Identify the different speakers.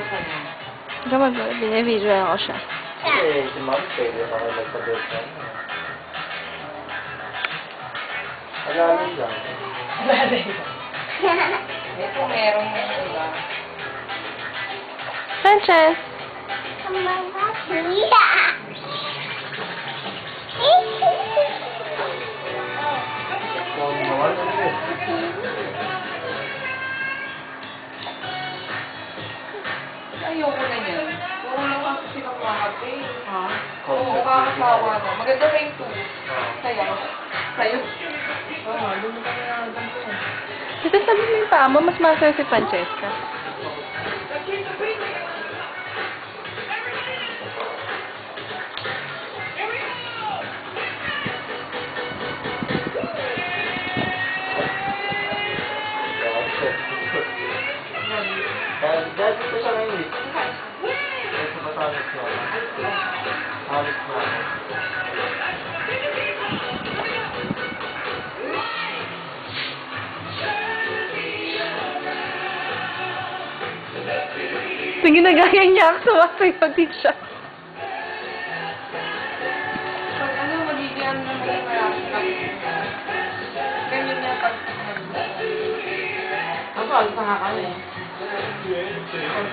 Speaker 1: sa'yo.
Speaker 2: Naman ba? Binibidyo ako siya.
Speaker 3: Eh, si Ma'am pwede pa kayo magpa-girlfriend. Alamin lang.
Speaker 1: Ito meron na iba.
Speaker 2: Princess!
Speaker 3: Kung naman, ano yun?
Speaker 1: Ayoko na yan. Puro lang ako sinakwahabi. Ha? Oo, kakasawa na. Maganda rin ito. Sa'yo. Sa'yo. Oo, doon ka na lang ito.
Speaker 2: Dito sabi mo yung paa mo, mas masaya si Francesca.
Speaker 3: Dahil dito siya ngayon eh. Dahil sa Batanes na. Halos na.
Speaker 2: Sige, nagaya niya ako. Sumasayaw din siya.
Speaker 1: Pag ano, magiging ano na mga marami. Ganyan niya pag ako, alis na nga kami. Pag